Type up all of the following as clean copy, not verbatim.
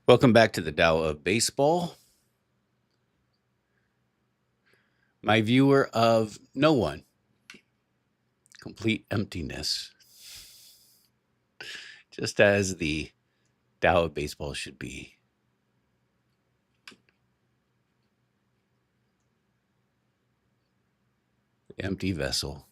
Welcome back to the Tao of Baseball. My viewer of no one, complete emptiness, just as the Tao of Baseball should be. The empty vessel.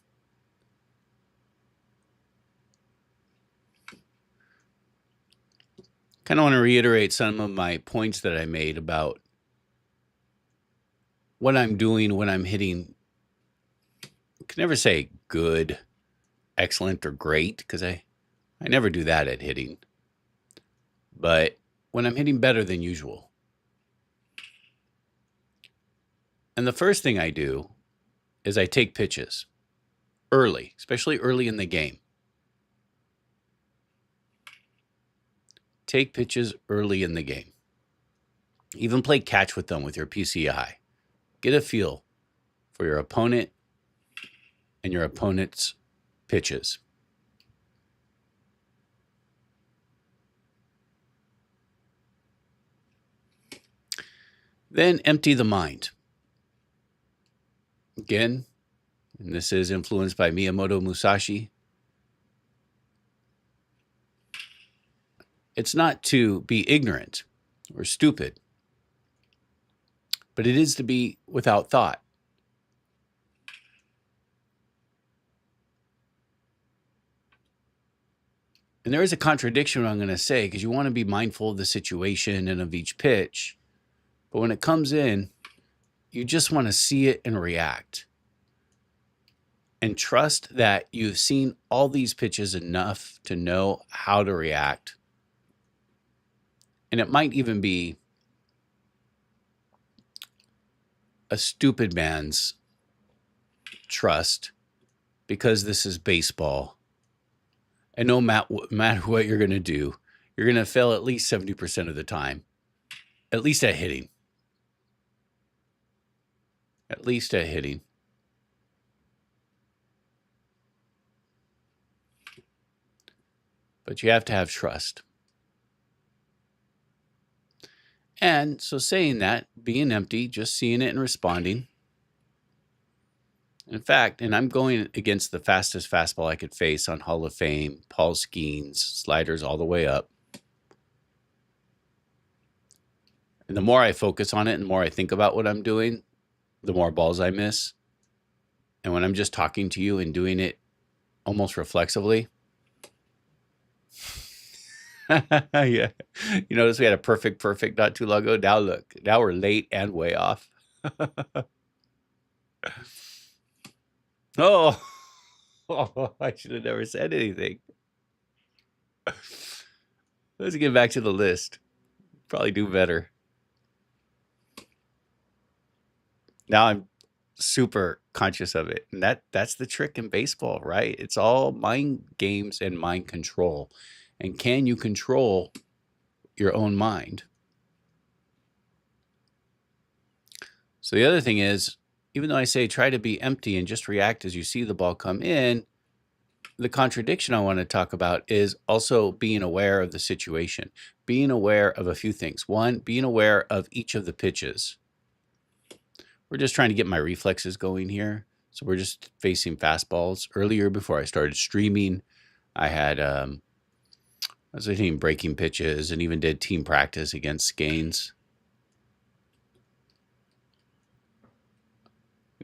Kind of want to reiterate some of my points that I made about what I'm doing when I'm hitting. I can never say good, excellent, or great because I never do that at hitting. But when I'm hitting better than usual. And the first thing I do is I take pitches early, especially early in the game. Take pitches early in the game. Even play catch with them with your PCI. Get a feel for your opponent and your opponent's pitches. Then empty the mind. Again, and this is influenced by Miyamoto Musashi. It's not to be ignorant or stupid, but it is to be without thought. And there is a contradiction what I'm going to say because you want to be mindful of the situation and of each pitch. But when it comes in, you just want to see it and react. And trust that you've seen all these pitches enough to know how to react. And it might even be a stupid man's trust because this is baseball. And no matter what you're going to do, you're going to fail at least 70% of the time, at least at hitting. At least at hitting. But you have to have trust. And so saying that, being empty, just seeing it and responding. In fact, and I'm going against the fastest fastball I could face on Hall of Fame, Paul Skeens, sliders all the way up. And the more I focus on it and the more I think about what I'm doing, the more balls I miss. And when I'm just talking to you and doing it almost reflexively, yeah. You notice we had a perfect not too long ago. Now look, now we're late and way off. Oh, I should have never said anything. Let's get back to the list. Probably do better. Now I'm super conscious of it. And that's the trick in baseball, right? It's all mind games and mind control. And can you control your own mind? So the other thing is, even though I say try to be empty and just react as you see the ball come in, the contradiction I want to talk about is also being aware of the situation, being aware of a few things. One, being aware of each of the pitches. We're just trying to get my reflexes going here. So we're just facing fastballs. Earlier, before I started streaming, I had I was hitting breaking pitches and even did team practice against Gaines.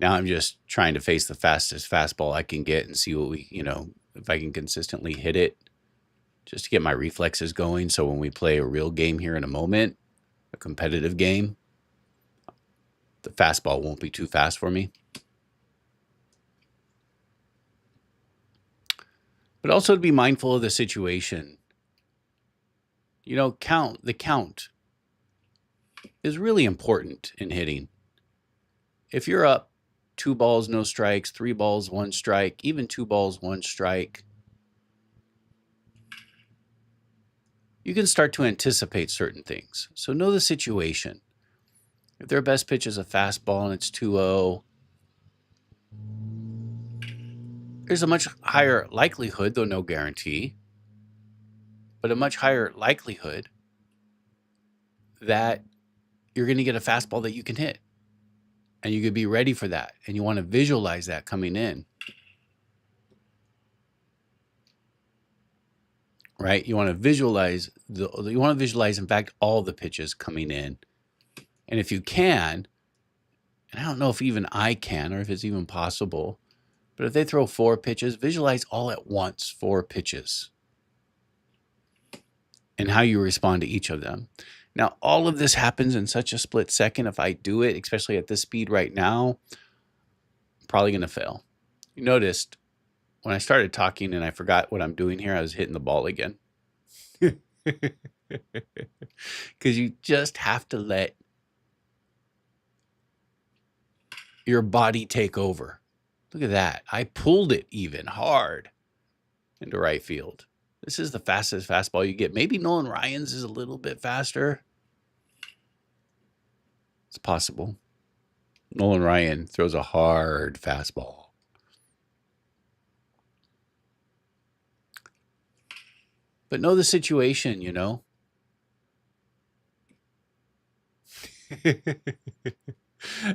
Now I'm just trying to face the fastest fastball I can get and see what we, if I can consistently hit it, just to get my reflexes going. So when we play a real game here in a moment, a competitive game, the fastball won't be too fast for me. But also to be mindful of the situation. The count is really important in hitting. If you're up 2 balls, no strikes, 3 balls, 1 strike, even 2 balls, 1 strike, you can start to anticipate certain things. So know the situation. If their best pitch is a fastball and it's 2-0, there's a much higher likelihood, though no guarantee, but a much higher likelihood that you're going to get a fastball that you can hit. And you could be ready for that. And you want to visualize that coming in. Right? You want to visualize in fact, all the pitches coming in. And if you can, and I don't know if even I can or if it's even possible, but if they throw 4 pitches, visualize all at once 4 pitches and how you respond to each of them. Now, all of this happens in such a split second. If I do it, especially at this speed right now, I'm probably going to fail. You noticed when I started talking and I forgot what I'm doing here, I was hitting the ball again. Because you just have to let your body take over. Look at that. I pulled it even hard into right field. This is the fastest fastball you get. Maybe Nolan Ryan's is a little bit faster. It's possible. Nolan Ryan throws a hard fastball. But know the situation, you know.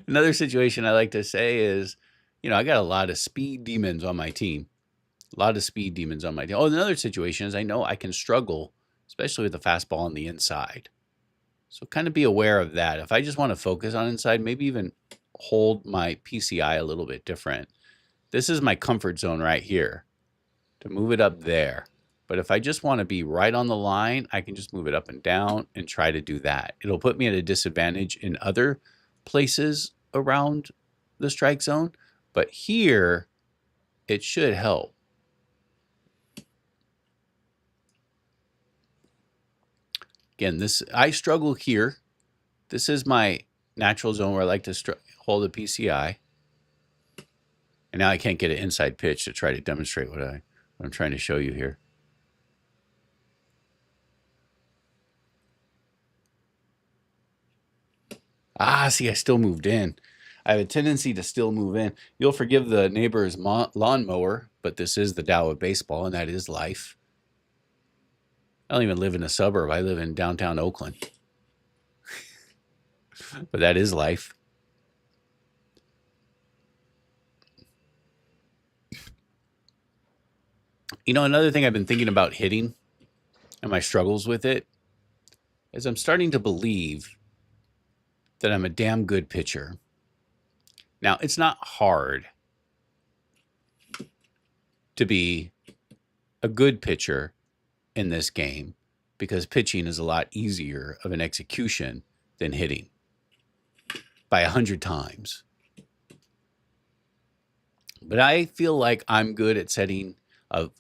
Another situation I like to say is, you know, I got a lot of speed demons on my team. A lot of speed demons on my team. Oh, another situation is I know I can struggle, especially with the fastball on the inside. So kind of be aware of that. If I just want to focus on inside, maybe even hold my PCI a little bit different. This is my comfort zone right here to move it up there. But if I just want to be right on the line, I can just move it up and down and try to do that. It'll put me at a disadvantage in other places around the strike zone. But here, it should help. Again, I struggle here. This is my natural zone where I like to hold the PCI. And now I can't get an inside pitch to try to demonstrate what I'm trying to show you here. See, I still moved in. I have a tendency to still move in. You'll forgive the neighbor's lawnmower, but this is the Tao of baseball, and that is life. I don't even live in a suburb. I live in downtown Oakland. But that is life. You know, another thing I've been thinking about hitting and my struggles with it is I'm starting to believe that I'm a damn good pitcher. Now, it's not hard to be a good pitcher in this game because pitching is a lot easier of an execution than hitting by 100 times. But I feel like I'm good at setting of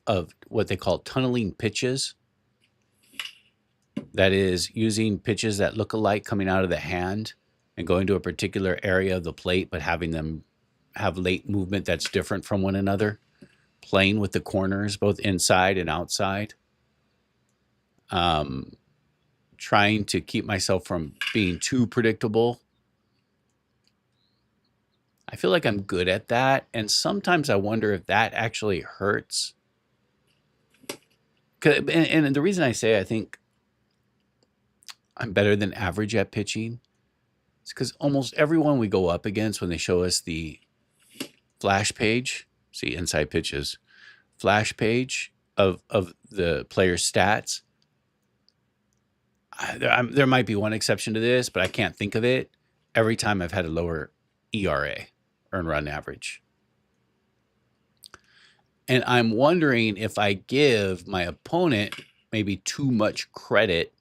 what they call tunneling pitches. That is using pitches that look alike coming out of the hand and going to a particular area of the plate, but having them have late movement that's different from one another. Playing with the corners, both inside and outside. Trying to keep myself from being too predictable. I feel like I'm good at that. And sometimes I wonder if that actually hurts. And the reason I say I think I'm better than average at pitching is because almost everyone we go up against when they show us the flash page, see inside pitches, flash page of the player's stats. There might be one exception to this, but I can't think of it. Every time I've had a lower ERA, earned run average. And I'm wondering if I give my opponent maybe too much credit.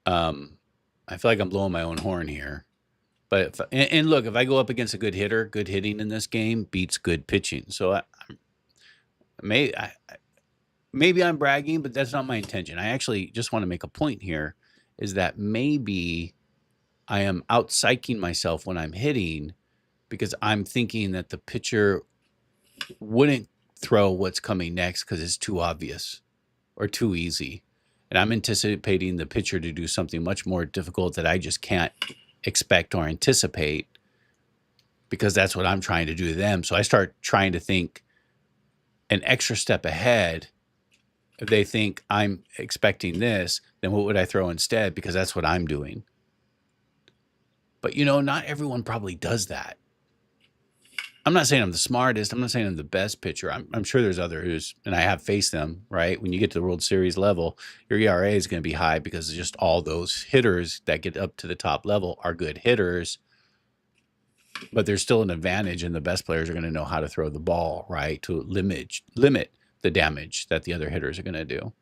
I feel like I'm blowing my own horn here. But and look, if I go up against a good hitter, good hitting in this game beats good pitching. So maybe I'm bragging, but that's not my intention. I actually just want to make a point here is that maybe I am out-psyching myself when I'm hitting because I'm thinking that the pitcher wouldn't throw what's coming next because it's too obvious or too easy. And I'm anticipating the pitcher to do something much more difficult that I just can't expect or anticipate because that's what I'm trying to do to them. So I start trying to think an extra step ahead If they think I'm expecting this, then what would I throw instead? Because that's what I'm doing. But not everyone probably does that. I'm not saying I'm the smartest. I'm not saying I'm the best pitcher. I'm sure there's others, and I have faced them, right? When you get to the World Series level, your ERA is going to be high because just all those hitters that get up to the top level are good hitters. But there's still an advantage, and the best players are going to know how to throw the ball, right, to limit the damage that the other hitters are going to do.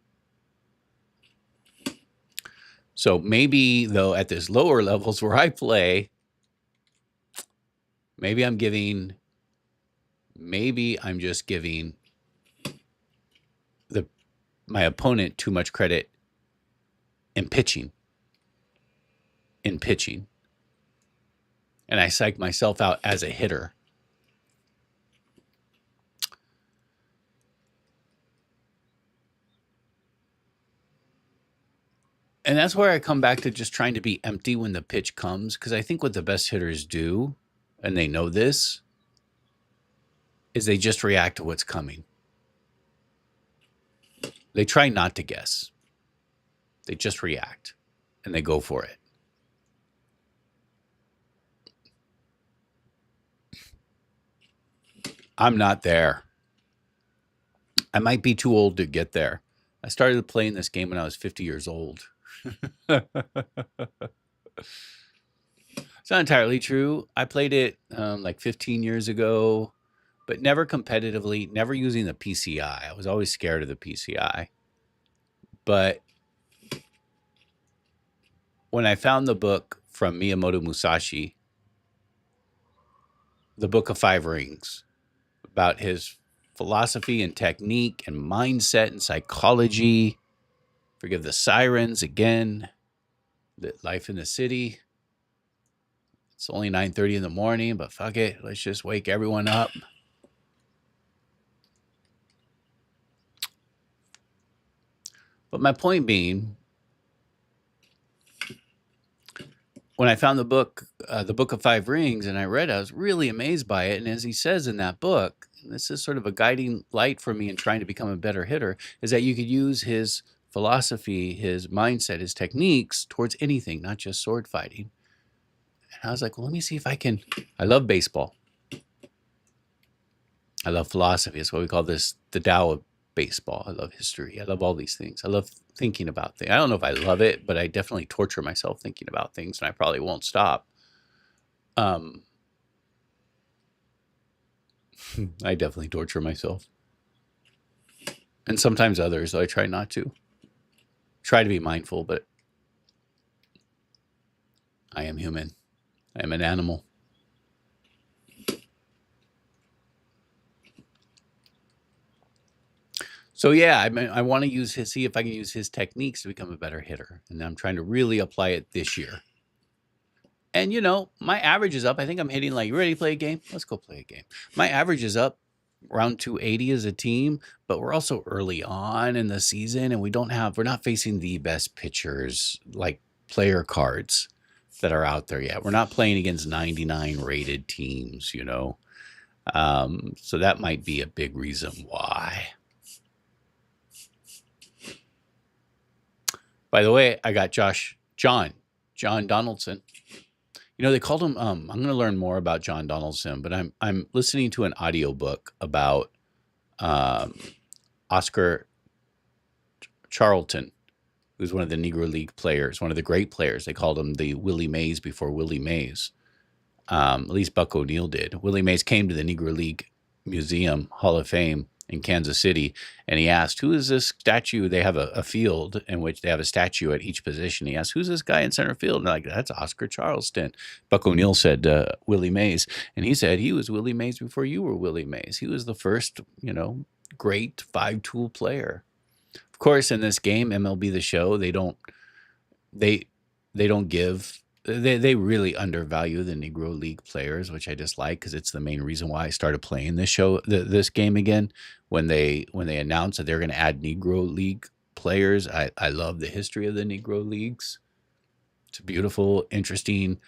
So maybe, though, at this lower levels where I play, maybe I'm just giving my opponent too much credit in pitching. And I psych myself out as a hitter. And that's where I come back to just trying to be empty when the pitch comes, because I think what the best hitters do, and they know this, is they just react to what's coming. They try not to guess. They just react, and they go for it. I'm not there. I might be too old to get there. I started playing this game when I was 50 years old. It's not entirely true. I played it like 15 years ago, but never competitively, never using the PCI. I was always scared of the PCI. But when I found the book from Miyamoto Musashi, the Book of Five Rings, about his philosophy and technique and mindset and psychology, forgive the sirens again, life in the city. It's only 9:30 in the morning, but fuck it. Let's just wake everyone up. But my point being, when I found the book of Five Rings, and I read it, I was really amazed by it. And as he says in that book, and this is sort of a guiding light for me in trying to become a better hitter, is that you could use his philosophy, his mindset, his techniques towards anything, not just sword fighting. And I was like, well, let me see if I can. I love baseball. I love philosophy. That's why we call this the Tao of baseball. I love history. I love all these things. I love thinking about things. I don't know if I love it, but I definitely torture myself thinking about things, and I probably won't stop. I definitely torture myself. And sometimes others, though I try not to. Try to be mindful, but I am human. I am an animal. So yeah, I want to see if I can use his techniques to become a better hitter. And I'm trying to really apply it this year. And my average is up. I think I'm hitting you ready to play a game? Let's go play a game. My average is up around 280 as a team, but we're also early on in the season, and we're not facing the best pitchers, like player cards that are out there yet. We're not playing against 99 rated teams, so that might be a big reason why. By the way, I got John Donaldson. They called him. I'm going to learn more about John Donaldson, but I'm listening to an audiobook about Oscar Charlton, who's one of the Negro League players, one of the great players. They called him the Willie Mays before Willie Mays. At least Buck O'Neil did. Willie Mays came to the Negro League Museum Hall of Fame in Kansas City, and he asked, who is this statue? They have a field in which they have a statue at each position. He asked, who's this guy in center field? And they're like, that's Oscar Charleston. Buck O'Neil said, Willie Mays. And he said, he was Willie Mays before you were Willie Mays. He was the first, great five-tool player. Of course, in this game, MLB The Show, they really undervalue the Negro League players, which I dislike because it's the main reason why I started playing this game again. When they announced that they're going to add Negro League players, I love the history of the Negro Leagues. It's beautiful, interesting,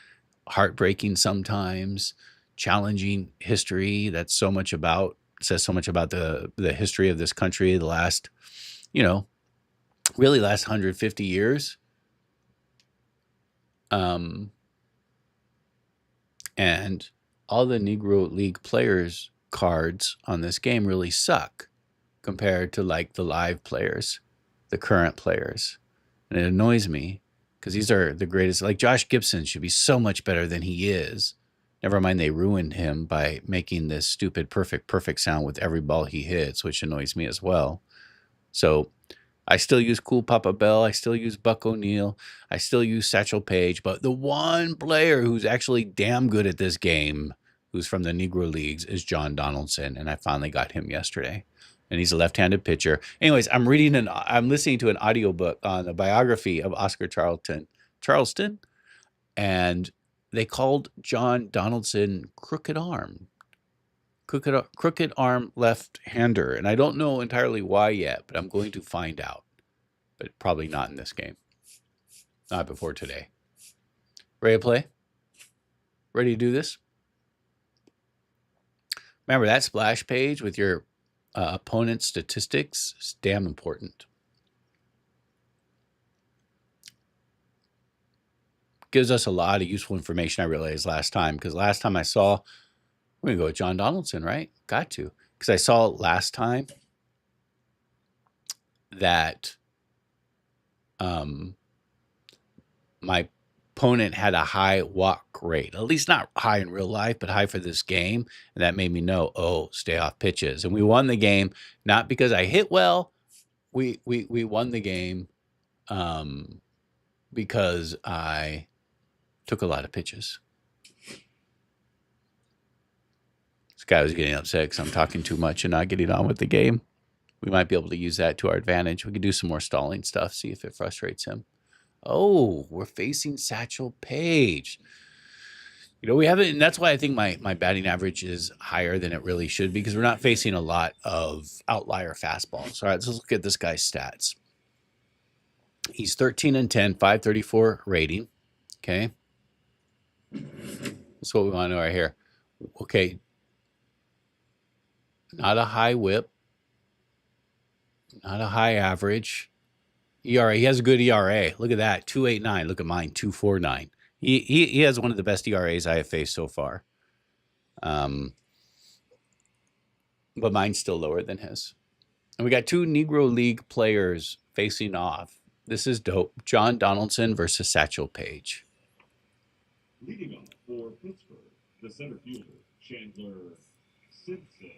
heartbreaking sometimes, challenging history. Says so much about the history of this country, the last you know, really last 150 years. And all the Negro League players cards on this game really suck compared to like the live players, the current players. And it annoys me because these are the greatest. Like Josh Gibson should be so much better than he is. Never mind, they ruined him by making this stupid perfect sound with every ball he hits, which annoys me as well. So I still use Cool Papa Bell. I still use Buck O'Neill. I still use Satchel Paige. But the one player who's actually damn good at this game, who's from the Negro Leagues, is John Donaldson. And I finally got him yesterday. And he's a left-handed pitcher. Anyways, I'm listening to an audiobook on a biography of Oscar Charleston. And they called John Donaldson Crooked Arm. Crooked arm left-hander. And I don't know entirely why yet, but I'm going to find out. But probably not in this game. Not before today. Ready to play? Ready to do this? Remember, that splash page with your opponent's statistics is damn important. Gives us a lot of useful information, I realized last time. Because last time I saw, we're going to go with John Donaldson, right? Got to. Because I saw last time that my opponent had a high walk rate, at least not high in real life, but high for this game. And that made me know, oh, stay off pitches. And we won the game, not because I hit well. We won the game because I took a lot of pitches. This guy was getting upset because I'm talking too much and not getting on with the game. We might be able to use that to our advantage. We could do some more stalling stuff, see if it frustrates him. Oh, we're facing Satchel Paige. You know, we haven't, and that's why I think my batting average is higher than it really should be, because we're not facing a lot of outlier fastballs. All right, so let's look at this guy's stats. He's 13-10, 534 rating. Okay. That's what we want to know right here. Okay. Not a high whip. Not a high average. ERA. He has a good ERA. Look at that. 2.89. Look at mine. 2.49. He has one of the best ERAs I have faced so far. But mine's still lower than his. And we got two Negro League players facing off. This is dope. John Donaldson versus Satchel Paige. Leading off for Pittsburgh, the center fielder, Chandler Simpson.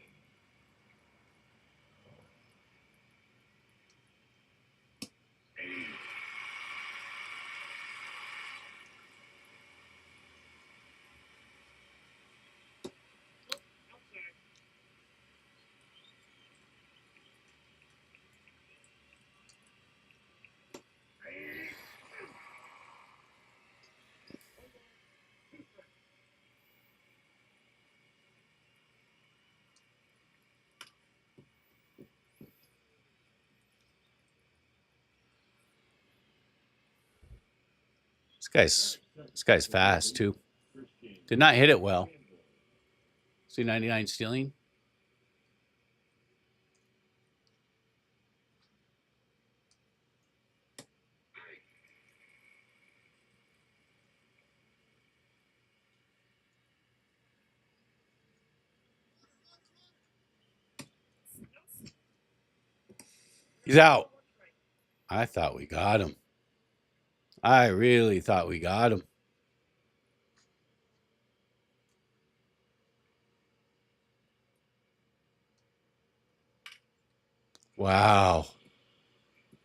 This guy's fast too. Did not hit it well. See 99 stealing. He's out. I thought we got him. I really thought we got him. Wow.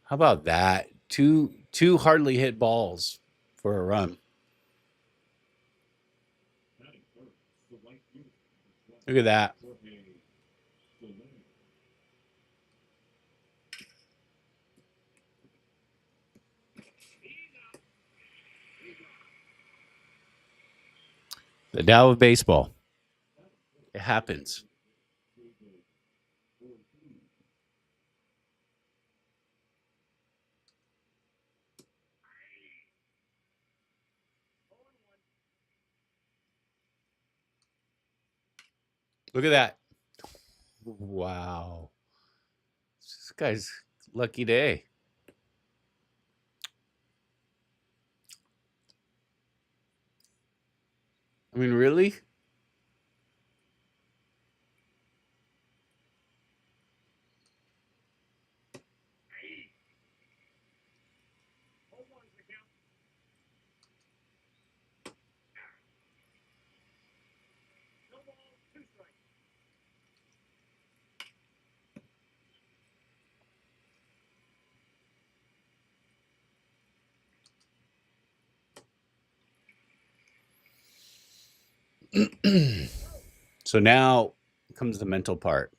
How about that? Two hardly hit balls for a run. Look at that. The Dow of baseball. It happens. Look at that. Wow. This guy's Lucky day. I mean, really? So now comes the mental part.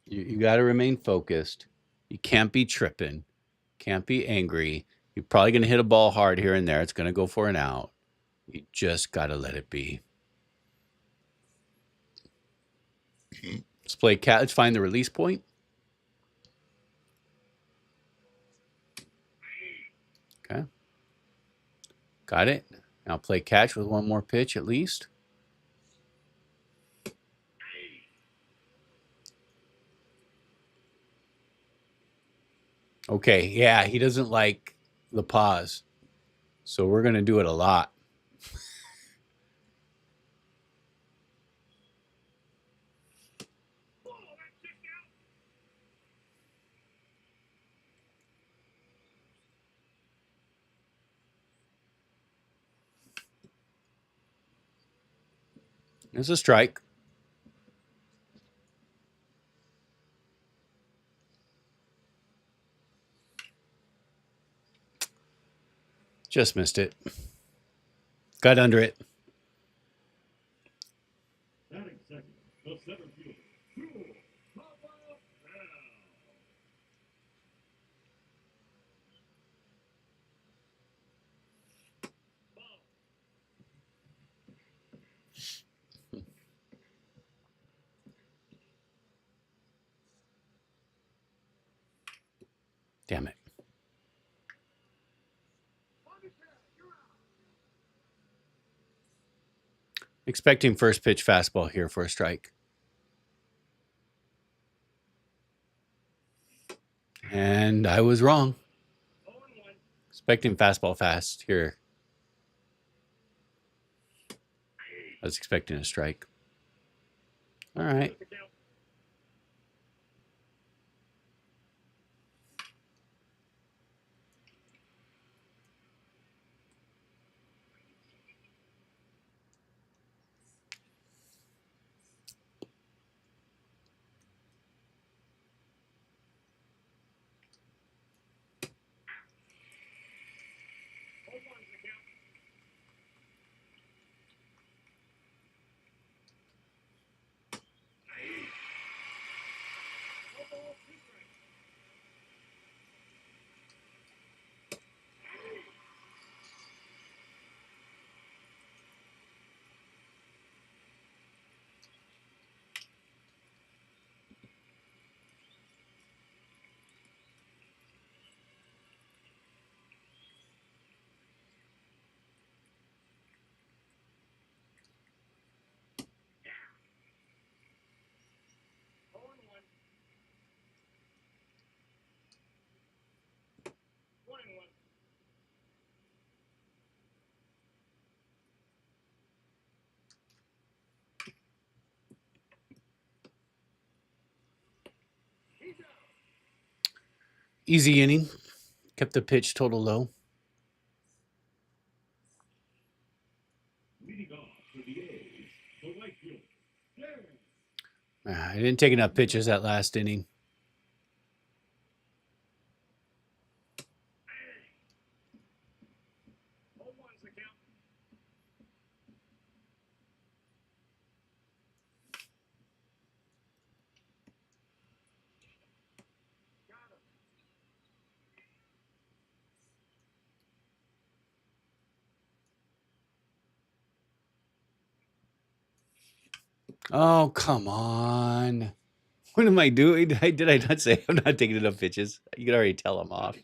You got to remain focused. You can't be tripping. Can't be angry. You're probably going to hit a ball hard here and there. It's going to go for an out. You just got to let it be. Let's play catch. Let's find the release point. Okay. Got it. Now play catch with one more pitch at least. Okay. Yeah, he doesn't like the pause. So we're going to do it a lot. It's a strike. Just missed it. Got under it. Batting second, the center fielder, Jewel Papa Bell. Damn it. Expecting first pitch fastball here for a strike. And I was wrong. Expecting fastball fast here. I was expecting a strike. All right. Easy inning. Kept the pitch total low. Leading off for the A's, the right fielder, Darren. I didn't take enough pitches that last inning. Oh, come on. What am I doing? Did I not say I'm not taking enough pitches? You can already tell I'm off.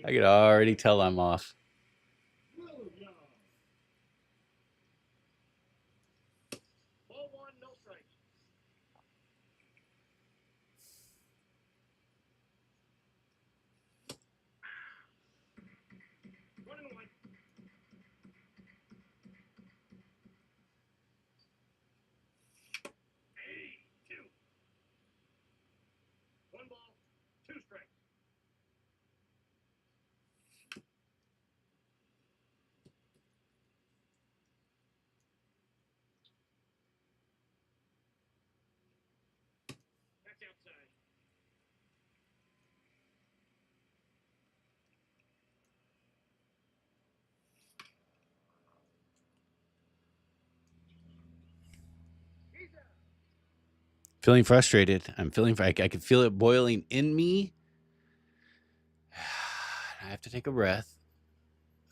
I could already tell I'm off. Feeling frustrated. I'm feeling. I can feel it boiling in me. I have to take a breath.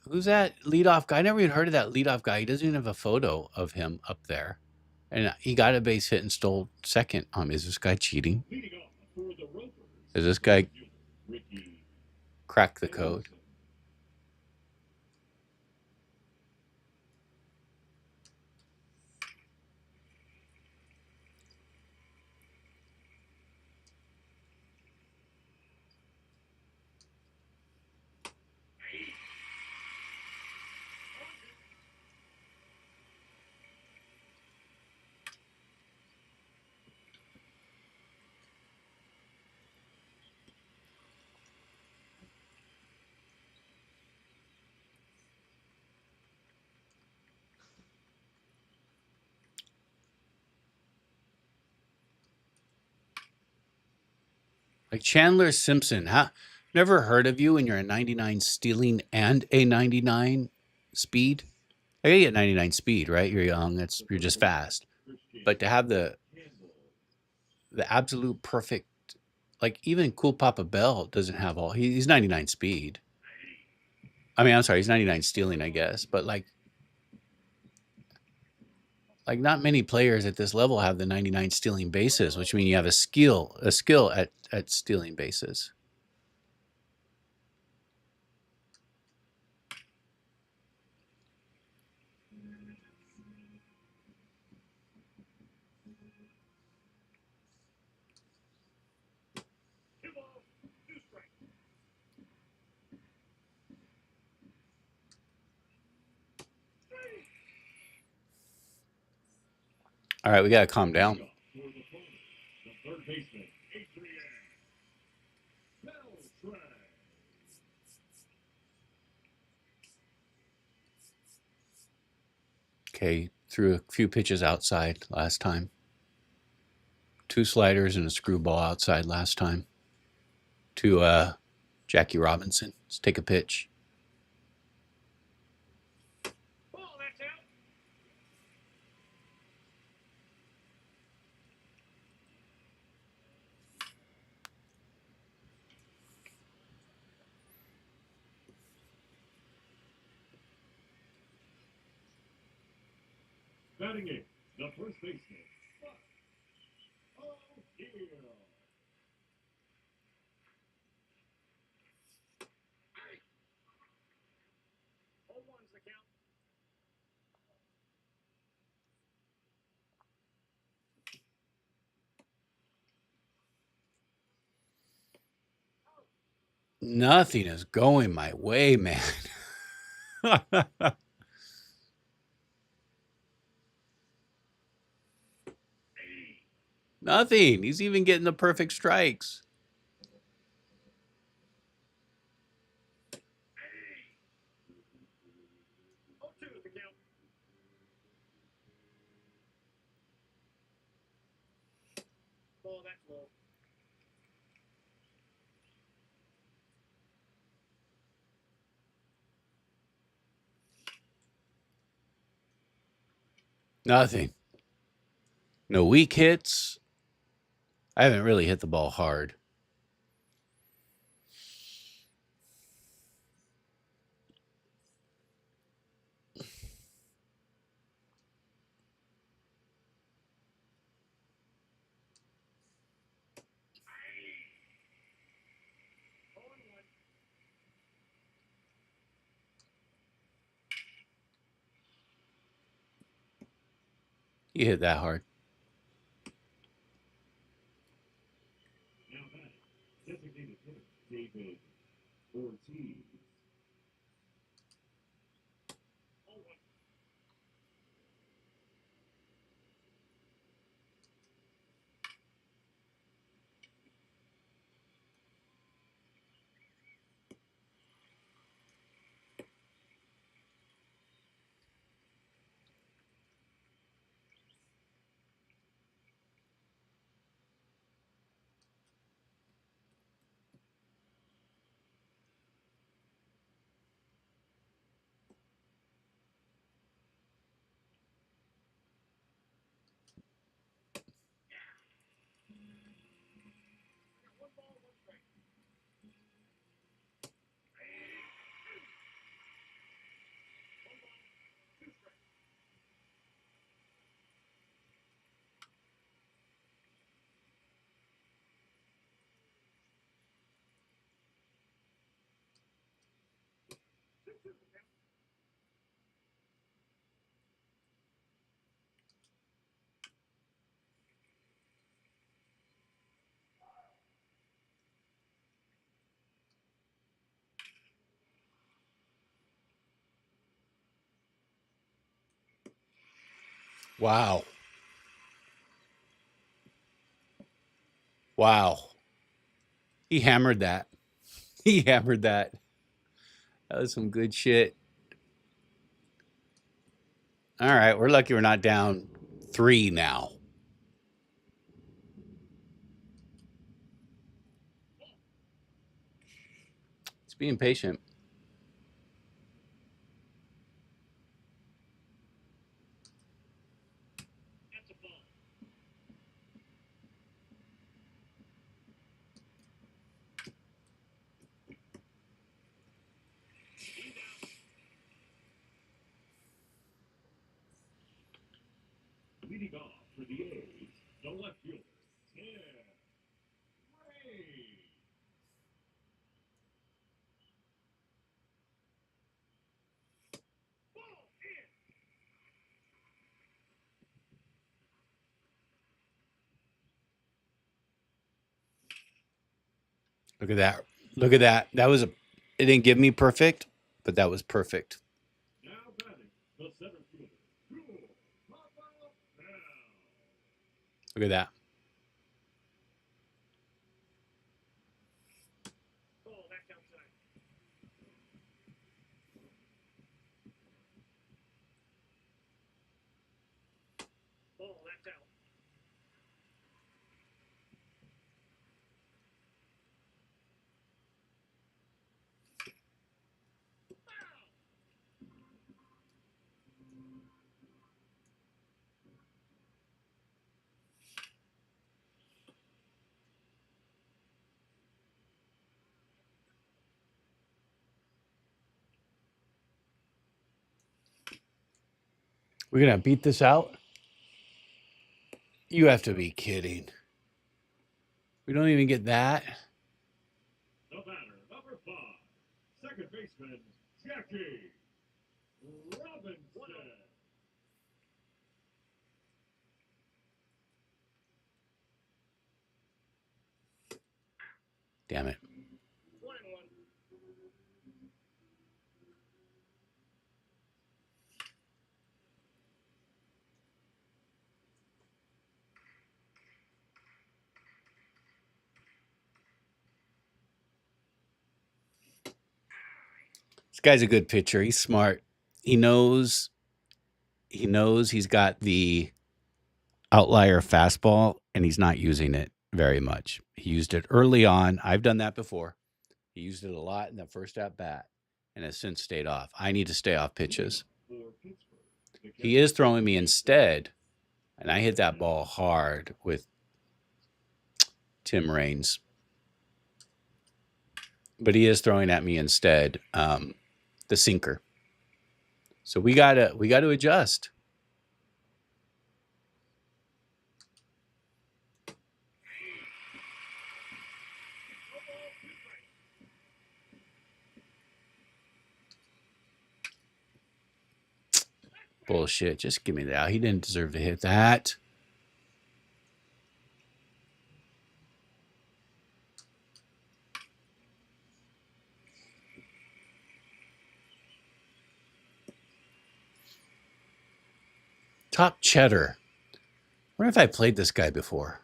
Who's that leadoff guy? I never even heard of that leadoff guy. He doesn't even have a photo of him up there. And he got a base hit and stole second. Is this guy cheating? Leading off for the Rovers. Does this guy Ricky crack the code? Henderson. Like Chandler Simpson. Huh? Never heard of you and you're a 99 stealing and a 99 speed? I get 99 speed, right? You're young. You're just fast. But to have the absolute perfect, like even Cool Papa Bell doesn't have all. He's 99 speed. I'm sorry, he's 99 stealing, I guess. But like not many players at this level have the 99 stealing bases, which means you have a skill at stealing bases. Two balls, two strikes. All right, we got to calm down. For the opponent, the third baseman, Adrian Beltre. Okay, threw a few pitches outside last time. 2 sliders and a screwball outside last time. To Jackie Robinson. Let's take a pitch. Ball, that's out. Batting in, the first baseman, Buck O'Neil. Home one's the count. Nothing is going my way, man. Nothing. He's even getting the perfect strikes. Oh, two is the count. Ball, that's low. Nothing. No weak hits. I haven't really hit the ball hard. Oh, and one. You hit that hard. Now batting, designated hitter, David Ortiz. Oh, one. Wow. Wow. He hammered that. He hammered that. That was some good shit. All right. We're lucky we're not down 3 now. It's being patient. That's a ball. He's out. Leading off for the A's, the left fielder, Tim Ray. Ball in. Look at that. Look at that. That was a, it didn't give me perfect, but that was perfect. Now batting, the center fielder, Jewel Papa Bell. Look at that. Ball, that's outside. Ball, that's out. We're going to beat this out? You have to be kidding. We don't even get that. The batter, number 5, second baseman, Jackie Robinson. Damn it. 1-1. This guy's a good pitcher. He's smart. He knows he's got the outlier fastball and he's not using it very much. He used it early on. I've done that before. He used it a lot in the first at bat and has since stayed off. I need to stay off pitches. For Pittsburgh, the He is throwing me instead, and I hit that ball hard with Tim Raines. But he is throwing at me instead the sinker. So we gotta adjust. Bullshit. Just give me that. He didn't deserve to hit that. Top Cheddar. I wonder if I played this guy before.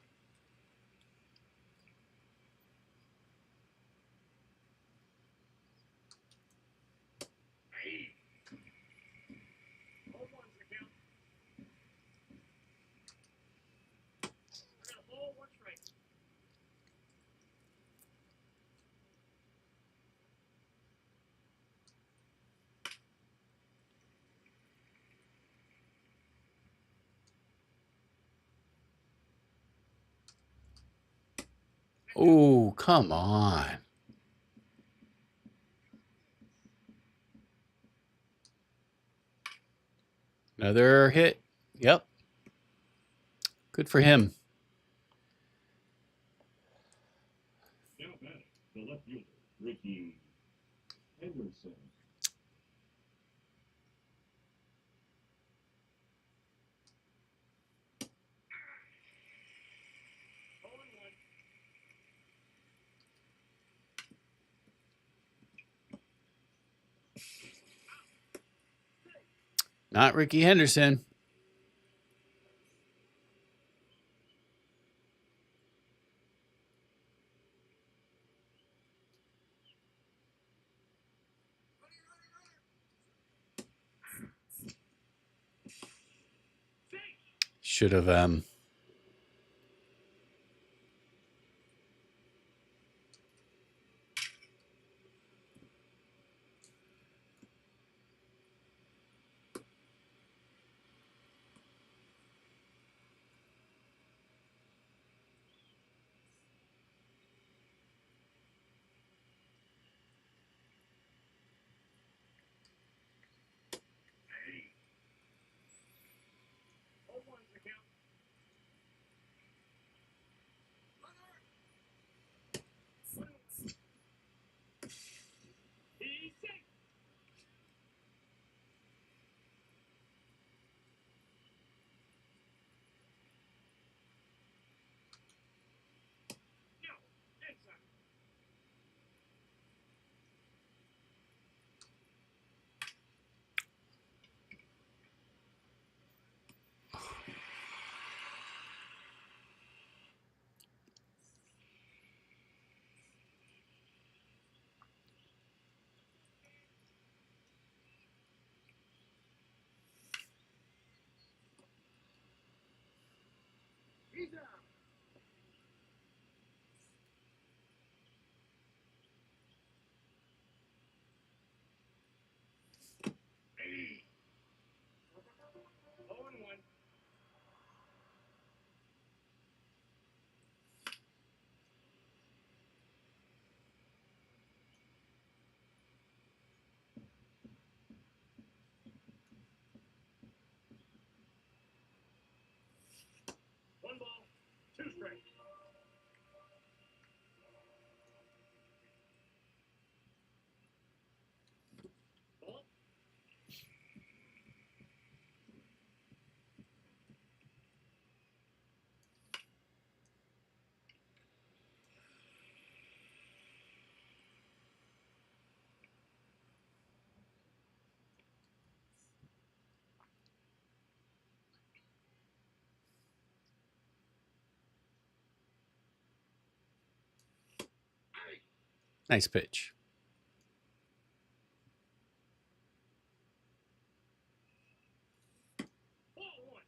Home runs the count. I got a ball, 1 strike. Oh, come on. Another hit. Yep. Good for him. Now batting, the left fielder, Ricky Henderson. Ball and 1. Not Ricky Henderson. Should have Oh, one's the count. He's safe. No, inside. He's out. Oh, and one. One ball, two strikes. Ball. nice pitch. Ball one.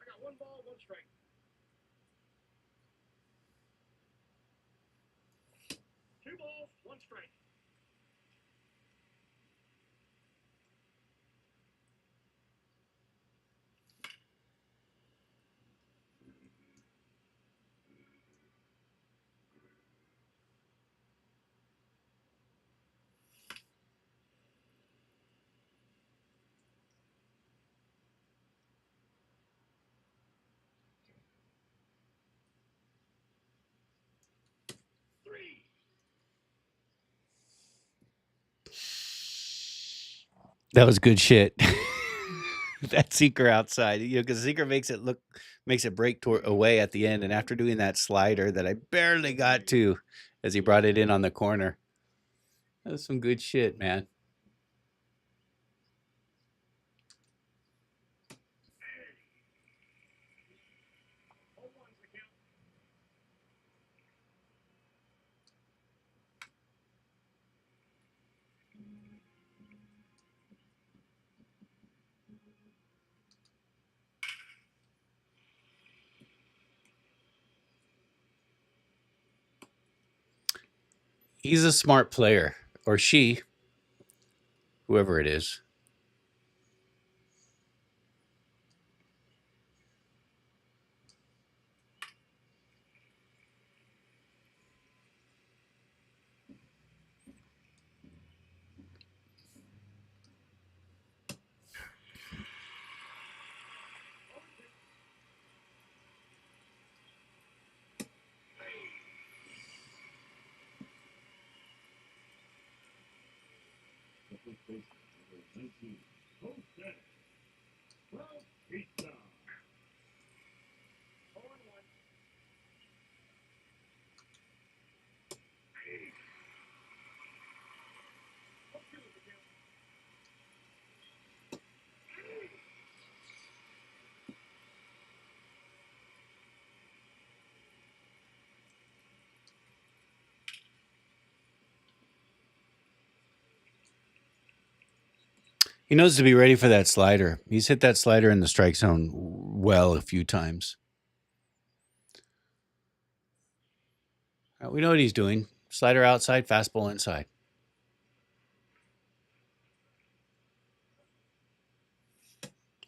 I got one ball, one strike. Two balls, one strike. Three. That was good shit. That sinker outside, because sinker makes it break away at the end, and after doing that slider that I barely got to, as he brought it in on the corner, that was some good shit, man. Oh, one's the count. He's a smart player, or she, whoever it is. The first baseman, number 19. Jose. Bautista. Oh, and one. Oh, two is the count. He knows to be ready for that slider. He's hit that slider in the strike zone well a few times. We know what he's doing. Slider outside, fastball inside.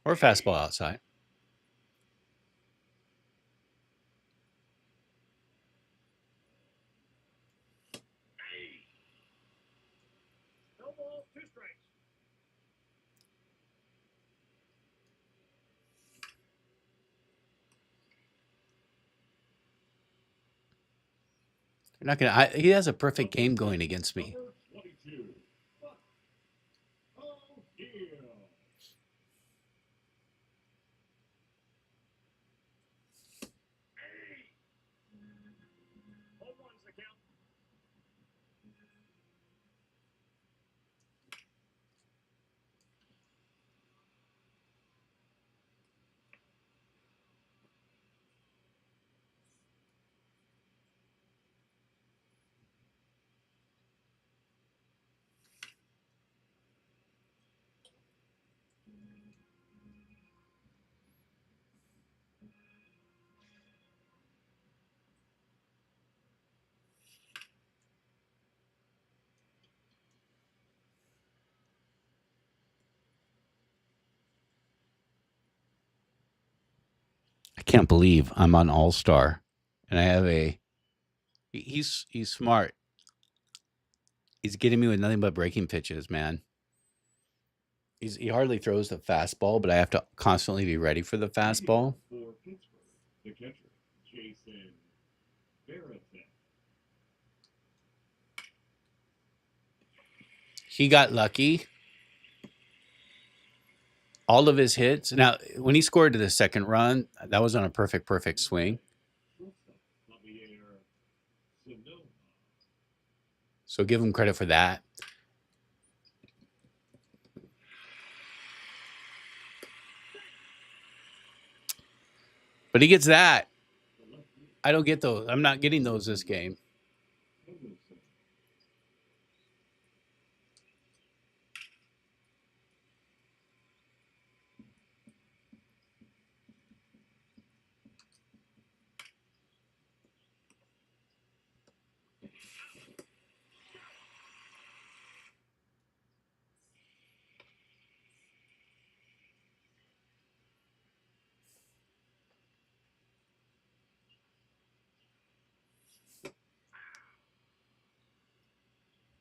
Or fastball outside. No balls, 2 strikes. You're not gonna. He has a perfect game going against me. Number 22. Buck. Oh, deal. Home runs the count. I can't believe I'm on All Star, and I have a. He's smart. He's getting me with nothing but breaking pitches, man. He hardly throws the fastball, but I have to constantly be ready for the fastball. For Pittsburgh, the catcher, Jason Varitek. He got lucky. All of his hits. Now, when he scored to the second run, that was on a perfect swing. Javier Sonoma. So give him credit for that. But he gets that. The left field, I don't get those. I'm not getting those this game. Henderson.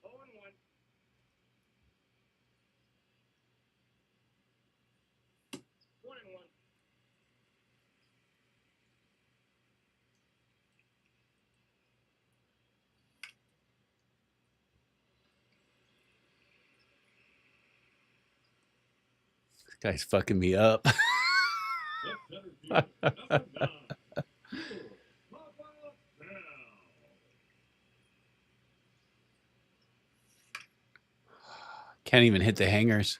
Oh, and 1. One and 1. This guy's fucking me up. Left center field, number 9. Papa Bell. Can't even hit the hangers.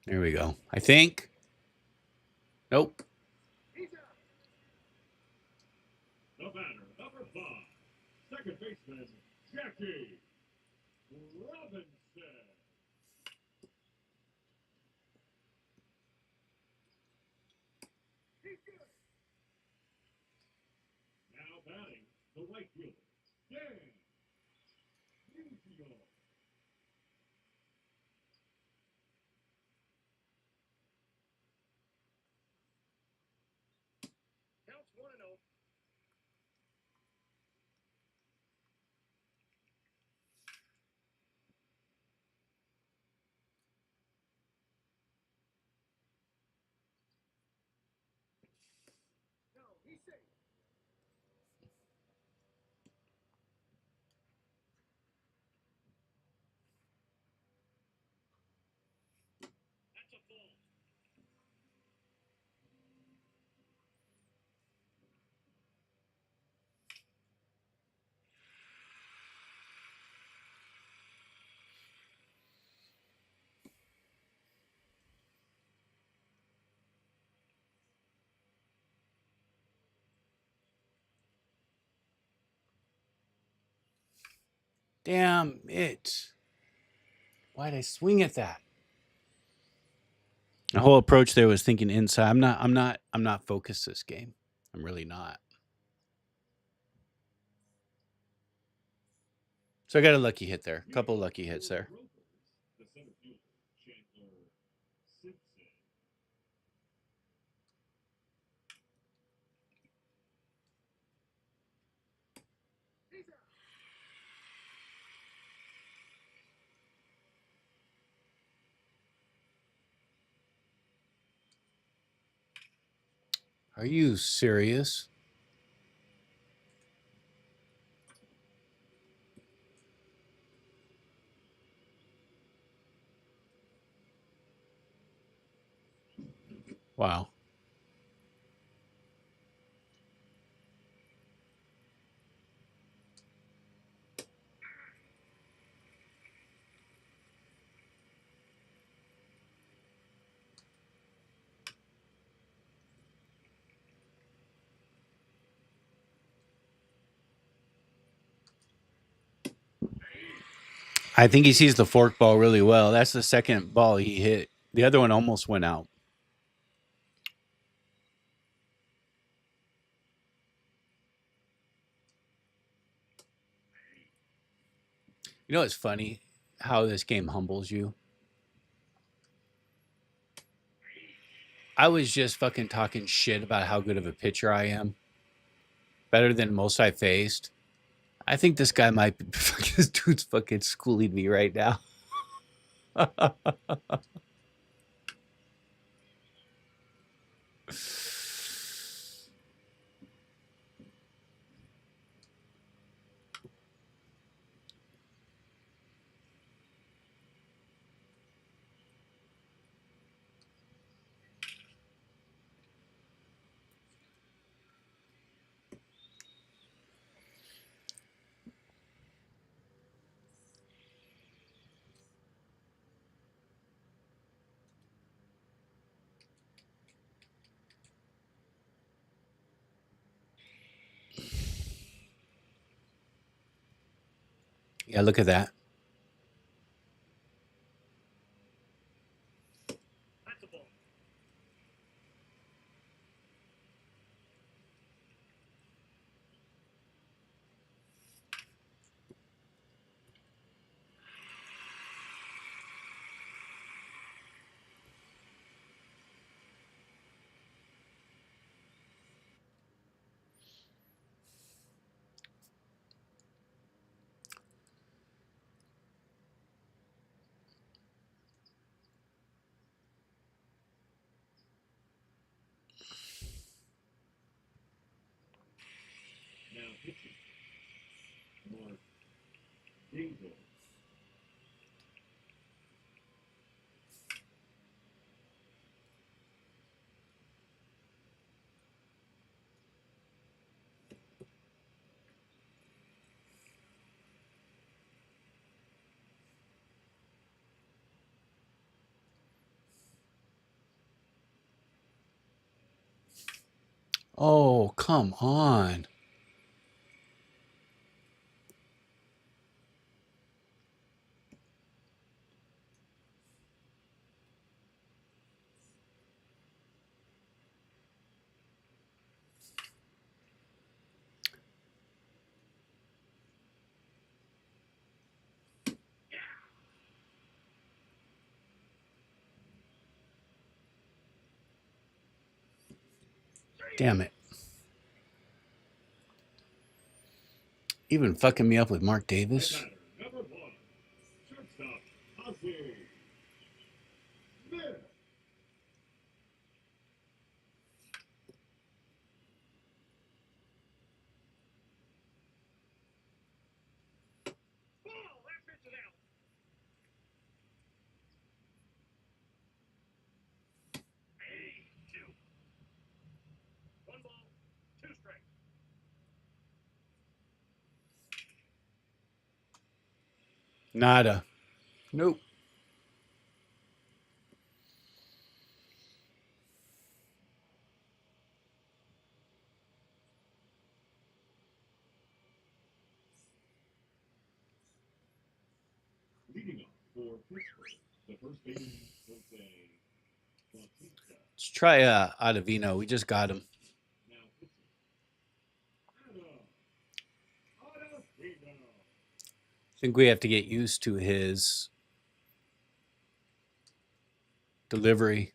There we go. I think. Nope. He's out. The batter, number 5. Second baseman, Jackie Robinson. He's good. Now batting, the right fielder, Dan Musial. Counts 1 and 0. No, he's safe. That's a ball. Damn it. Why'd I swing at that? The whole approach there was thinking inside. I'm not focused this game. I'm really not. So I got a lucky hit there. A couple lucky hits there. The center fielder, Chandler Simpson. Are you serious? Wow. I think he sees the fork ball really well. That's the second ball he hit. The other one almost went out. You know, it's funny how this game humbles you. I was just fucking talking shit about how good of a pitcher I am. Better than most I faced. I think this guy might be, this dude's fucking schooling me right now. Yeah, look at that. That's a ball. Now pitching. Mark Dingle. Oh, come on. Damn it. Even fucking me up with Mark Davis. Batter, number one. Shortstop, Ozzy. Smith. Ball, that pitch is out. 82. One ball, two strikes. Nada. Nope. For Pittsburgh, the first baseman, Jose Bautista. Let's try Ottavino. We just got him. Now pitching. Ottavino. I think we have to get used to his delivery.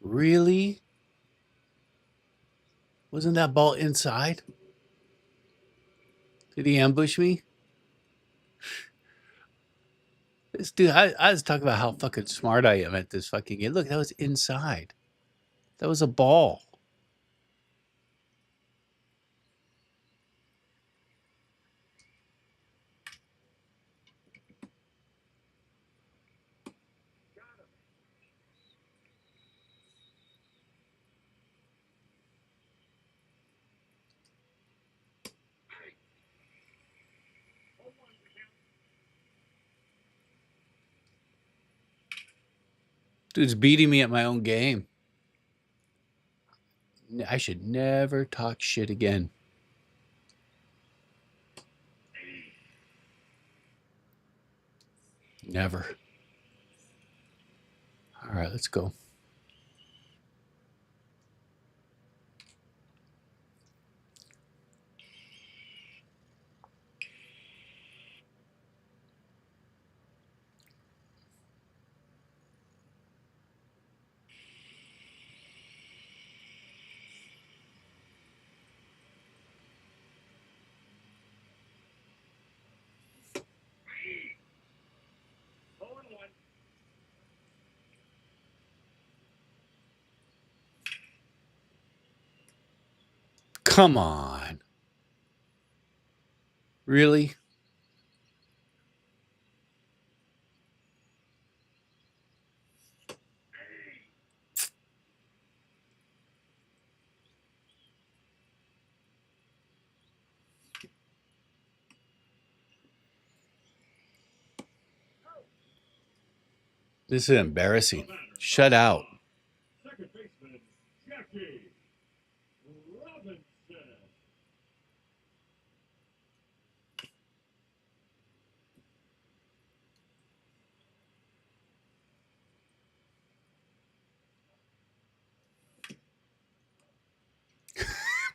Really? Wasn't that ball inside? Did he ambush me? This dude, I was talking about how fucking smart I am at this fucking game. Look, that was inside. That was a ball. Dude's beating me at my own game. I should never talk shit again. Never. All right, let's go. Come on. Really? This is embarrassing. Shut out. Second baseman, Jackie Robinson.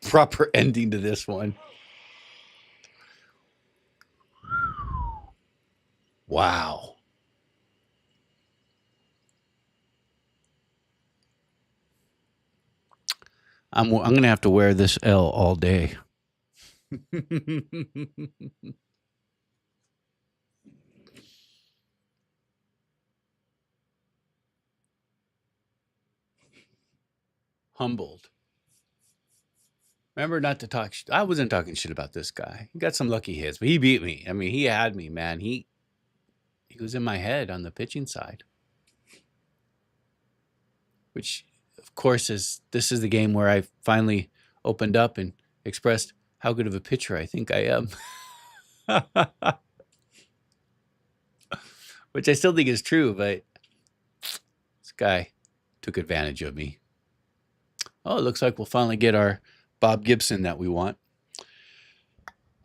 Proper ending to this one. Wow. I'm going to have to wear this L all day. Humbled. Remember not to talk shit. I wasn't talking shit about this guy. He got some lucky hits, but he beat me. I mean, he had me, man. He was in my head on the pitching side. Which, of course, this is the game where I finally opened up and expressed how good of a pitcher I think I am. Which I still think is true, but this guy took advantage of me. Oh, it looks like we'll finally get our Bob Gibson that we want.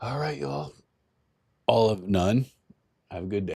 All right, y'all. All of none. Have a good day.